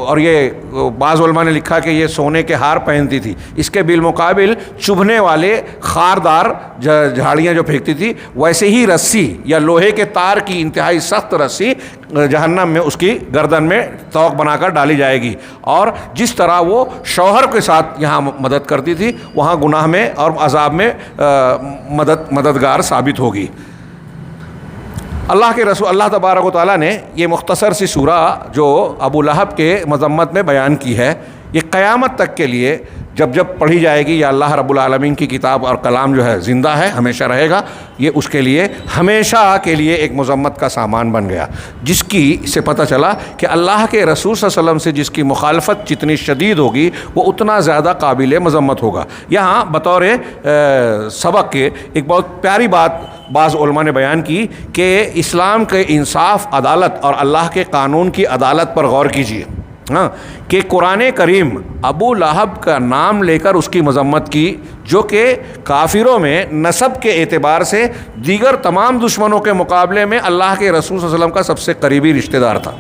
اور یہ بعض علماء نے لکھا کہ یہ سونے کے ہار پہنتی تھی، اس کے بالمقابل چبھنے والے خاردار جھاڑیاں جو پھینکتی تھی، ویسے ہی رسی یا لوہے کے تار کی انتہائی سخت رسی جہنم میں اس کی گردن میں توق بنا کر ڈالی جائے گی. اور جس طرح وہ شوہر کے ساتھ یہاں مدد کرتی تھی، وہاں گناہ میں اور عذاب میں مددگار ثابت ہوگی. اللہ کے رسول اللہ تبارک و تعالیٰ نے یہ مختصر سی سورہ جو ابو لہب کے مذمت میں بیان کی ہے، یہ قیامت تک کے لیے جب پڑھی جائے گی، یا اللہ رب العالمین کی کتاب اور کلام جو ہے زندہ ہے، ہمیشہ رہے گا، یہ اس کے لیے ہمیشہ کے لیے ایک مذمت کا سامان بن گیا، جس کی سے پتہ چلا کہ اللہ کے رسول صلی اللہ علیہ وسلم سے جس کی مخالفت جتنی شدید ہوگی وہ اتنا زیادہ قابل مذمت ہوگا. یہاں بطور سبق کے ایک بہت پیاری بات بعض علماء نے بیان کی کہ اسلام کے انصاف، عدالت اور اللہ کے قانون کی عدالت پر غور کیجیے. ہاں کہ قرآن کریم ابو لہب کا نام لے کر اس کی مذمت کی، جو کہ کافروں میں نسب کے اعتبار سے دیگر تمام دشمنوں کے مقابلے میں اللہ کے رسول صلی اللہ علیہ وسلم کا سب سے قریبی رشتہ دار تھا.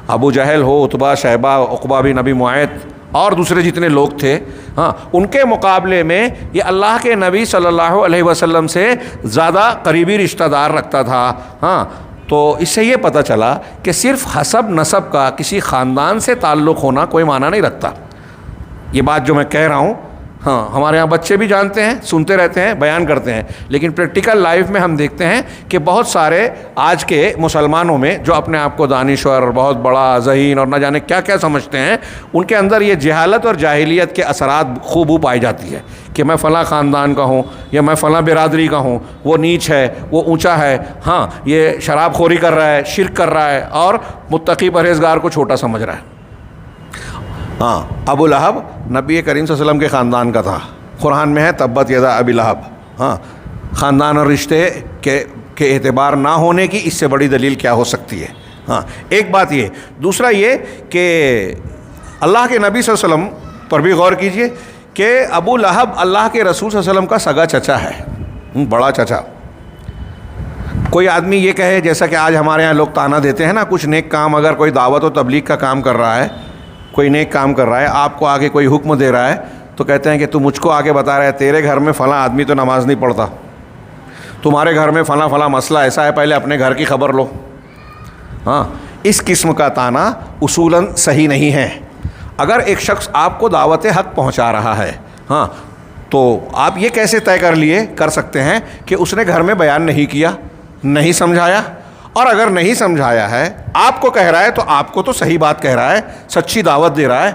ابو جہل ہو، عتبہ، شیبہ، عقبہ بن ابی معیط اور دوسرے جتنے لوگ تھے، ہاں ان کے مقابلے میں یہ اللہ کے نبی صلی اللہ علیہ وسلم سے زیادہ قریبی رشتہ دار رکھتا تھا. ہاں تو اس سے یہ پتہ چلا کہ صرف حسب نسب کا کسی خاندان سے تعلق ہونا کوئی معنی نہیں رکھتا. یہ بات جو میں کہہ رہا ہوں، ہاں ہمارے یہاں بچے بھی جانتے ہیں، سنتے رہتے ہیں، بیان کرتے ہیں، لیکن پریکٹیکل لائف میں ہم دیکھتے ہیں کہ بہت سارے آج کے مسلمانوں میں جو اپنے آپ کو دانشور، بہت بڑا ذہین اور نہ جانے کیا کیا سمجھتے ہیں، ان کے اندر یہ جہالت اور جاہلیت کے اثرات خوب پائی جاتی ہے کہ میں فلاں خاندان کا ہوں یا میں فلاں برادری کا ہوں، وہ نیچ ہے، وہ اونچا ہے، ہاں یہ شراب خوری کر رہا ہے، شرک کر رہا ہے، اور متقی پرہیزگار کو چھوٹا سمجھ رہا ہے۔ ہاں ابو لہب نبی کریم صلی اللہ علیہ وسلم کے خاندان کا تھا، قرآن میں ہے تبت یدا ابی لہب۔ ہاں خاندان اور رشتے کے اعتبار نہ ہونے کی اس سے بڑی دلیل کیا ہو سکتی ہے؟ ہاں ایک بات یہ، دوسرا یہ کہ اللہ کے نبی صلی اللہ علیہ وسلم پر بھی غور کیجئے کہ ابو لہب اللہ کے رسول صلی اللہ علیہ وسلم کا سگا چچا ہے، بڑا چچا۔ کوئی آدمی یہ کہے، جیسا کہ آج ہمارے یہاں لوگ تانا دیتے ہیں نا، کچھ نیک کام اگر کوئی دعوت و تبلیغ کا کام کر رہا ہے، کوئی نیک کام کر رہا ہے، آپ کو آگے کوئی حکم دے رہا ہے تو کہتے ہیں کہ تو مجھ کو آگے بتا رہا ہے تیرے گھر میں فلاں آدمی تو نماز نہیں پڑھتا، تمہارے گھر میں فلاں فلاں مسئلہ ایسا ہے، پہلے اپنے گھر کی خبر لو۔ ہاں اس قسم کا تانا اصولاً صحیح نہیں ہے۔ اگر ایک شخص آپ کو دعوت حق پہنچا رہا ہے، ہاں تو آپ یہ کیسے طے کر سکتے ہیں کہ اس نے گھر میں بیان نہیں کیا، نہیں سمجھایا؟ اور اگر نہیں سمجھایا ہے، آپ کو کہہ رہا ہے تو آپ کو تو صحیح بات کہہ رہا ہے، سچی دعوت دے رہا ہے،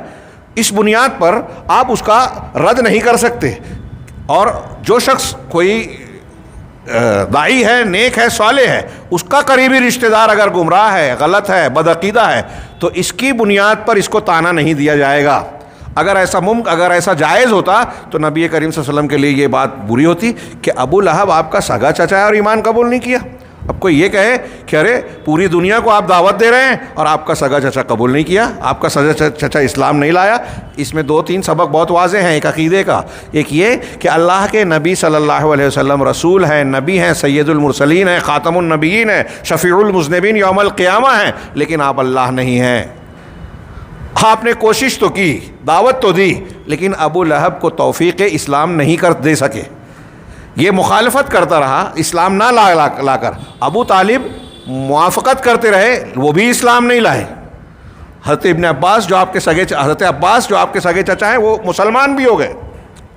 اس بنیاد پر آپ اس کا رد نہیں کر سکتے۔ اور جو شخص کوئی داعی ہے، نیک ہے، صالح ہے، اس کا قریبی رشتہ دار اگر گمراہ ہے، غلط ہے، بدعقیدہ ہے، تو اس کی بنیاد پر اس کو تانا نہیں دیا جائے گا۔ اگر ایسا جائز ہوتا تو نبی کریم صلی اللہ علیہ وسلم کے لیے یہ بات بری ہوتی کہ ابو لہب آپ کا سگا چچا ہے اور ایمان قبول نہیں کیا۔ اب کوئی یہ کہے کہ ارے پوری دنیا کو آپ دعوت دے رہے ہیں اور آپ کا سگا چچا قبول نہیں کیا، آپ کا سگا چچا اسلام نہیں لایا۔ اس میں 2-3 سبق بہت واضح ہیں۔ ایک عقیدے کا، ایک یہ کہ اللہ کے نبی صلی اللہ علیہ وسلم رسول ہیں، نبی ہیں، سید المرسلین ہیں، خاتم النبیین ہیں، شفیع المذنبین یوم القیامہ ہیں، لیکن آپ اللہ نہیں ہیں۔ آپ نے کوشش تو کی، دعوت تو دی، لیکن ابو لہب کو توفیق اسلام نہیں کر دے سکے، یہ مخالفت کرتا رہا، اسلام نہ لا کر۔ ابو طالب موافقت کرتے رہے، وہ بھی اسلام نہیں لائے۔ حضرت عباس جو آپ کے سگے چچا ہیں، وہ مسلمان بھی ہو گئے،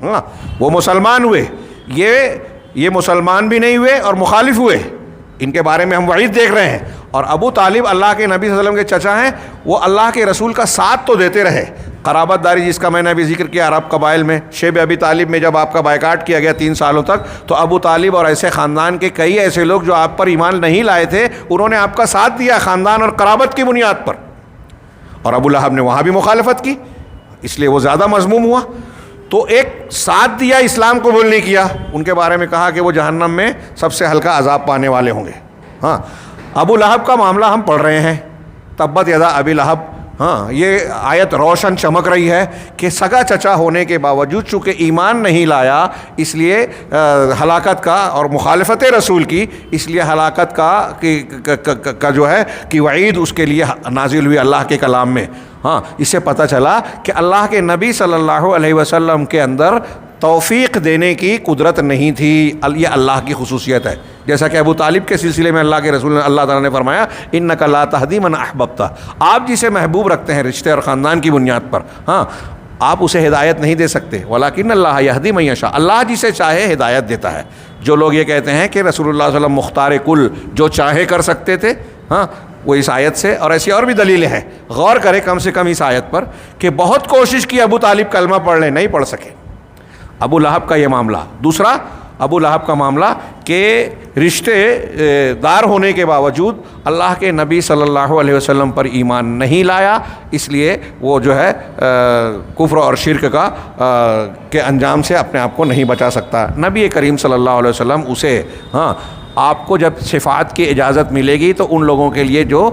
ہاں وہ مسلمان ہوئے، یہ مسلمان بھی نہیں ہوئے اور مخالف ہوئے، ان کے بارے میں ہم وعید دیکھ رہے ہیں۔ اور ابو طالب اللہ کے نبی صلی اللہ علیہ وسلم کے چچا ہیں، وہ اللہ کے رسول کا ساتھ تو دیتے رہے، قرابت داری جس کا میں نے ابھی ذکر کیا عرب قبائل میں، شیب ابی طالب میں جب آپ کا بائیکاٹ کیا گیا 3 سالوں تک، تو ابو طالب اور ایسے خاندان کے کئی ایسے لوگ جو آپ پر ایمان نہیں لائے تھے، انہوں نے آپ کا ساتھ دیا خاندان اور قرابت کی بنیاد پر، اور ابو لہب نے وہاں بھی مخالفت کی، اس لیے وہ زیادہ مذموم ہوا۔ تو ایک ساتھ دیا، اسلام قبول نہیں کیا، ان کے بارے میں کہا کہ وہ جہنم میں سب سے ہلکا عذاب پانے والے ہوں گے۔ ہاں ابو لہب کا معاملہ ہم پڑھ رہے ہیں، تبت یدا ابی لہب۔ ہاں یہ آیت روشن چمک رہی ہے کہ سگا چچا ہونے کے باوجود چونکہ ایمان نہیں لایا، اس لیے ہلاکت کا اور مخالفت رسول کی، اس لیے ہلاکت کا جو ہے کہ وعید اس کے لیے نازل ہوئی اللہ کے کلام میں۔ ہاں اس سے پتہ چلا کہ اللہ کے نبی صلی اللہ علیہ وسلم کے اندر توفیق دینے کی قدرت نہیں تھی، یہ اللہ کی خصوصیت ہے۔ جیسا کہ ابو طالب کے سلسلے میں اللہ کے رسول اللہ تعالیٰ نے فرمایا انک لا تہدی من احببت، آپ جسے محبوب رکھتے ہیں رشتے اور خاندان کی بنیاد پر، ہاں آپ اسے ہدایت نہیں دے سکتے، ولیکن اللہ یہدی من یشاء، اللہ جسے چاہے ہدایت دیتا ہے۔ جو لوگ یہ کہتے ہیں کہ رسول اللہ صلی اللہ علیہ وسلم مختار کل، جو چاہے کر سکتے تھے، ہاں وہ اس آیت سے اور ایسی اور بھی دلیلیں ہیں، غور کریں کم سے کم اس آیت پر کہ بہت کوشش کی ابو طالب کلمہ پڑھ لیں، نہیں پڑھ سکے۔ ابو لہب کا یہ معاملہ۔ دوسرا ابو لہب کا معاملہ کہ رشتے دار ہونے کے باوجود اللہ کے نبی صلی اللہ علیہ وسلم پر ایمان نہیں لایا، اس لیے وہ جو ہے کفر اور شرک کے انجام سے اپنے آپ کو نہیں بچا سکتا۔ نبی کریم صلی اللہ علیہ وسلم اسے آپ کو جب شفاعت کی اجازت ملے گی تو ان لوگوں کے لیے جو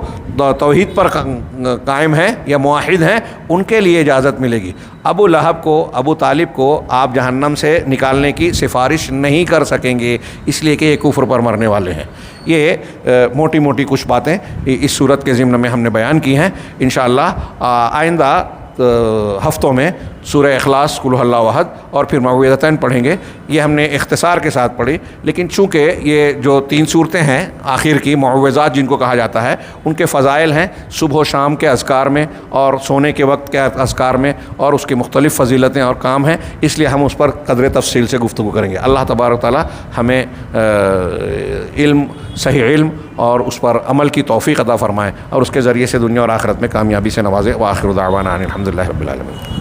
توحید پر قائم ہیں یا موحد ہیں ان کے لیے اجازت ملے گی۔ ابو لہب کو، ابو طالب کو آپ جہنم سے نکالنے کی سفارش نہیں کر سکیں گے، اس لیے کہ یہ کفر پر مرنے والے ہیں۔ یہ موٹی موٹی کچھ باتیں اس صورت کے ضمن میں ہم نے بیان کی ہیں۔ انشاءاللہ آئندہ ہفتوں میں سورہ اخلاص قل هو اللہ احد اور پھر معوذتین پڑھیں گے. یہ ہم نے اختصار کے ساتھ پڑھی، لیکن چونکہ یہ جو 3 صورتیں ہیں آخر کی معوذات جن کو کہا جاتا ہے، ان کے فضائل ہیں صبح و شام کے اذکار میں اور سونے کے وقت کے اذکار میں، اور اس کی مختلف فضیلتیں اور کام ہیں، اس لیے ہم اس پر قدر تفصیل سے گفتگو کریں گے. اللہ تبارک و تعالی ہمیں علم، صحیح علم اور اس پر عمل کی توفیق عطا فرمائے اور اس کے ذریعے سے دنیا اور آخرت میں کامیابی سے نوازے. وآخر دعوانا ان الحمد للہ رب العالمین.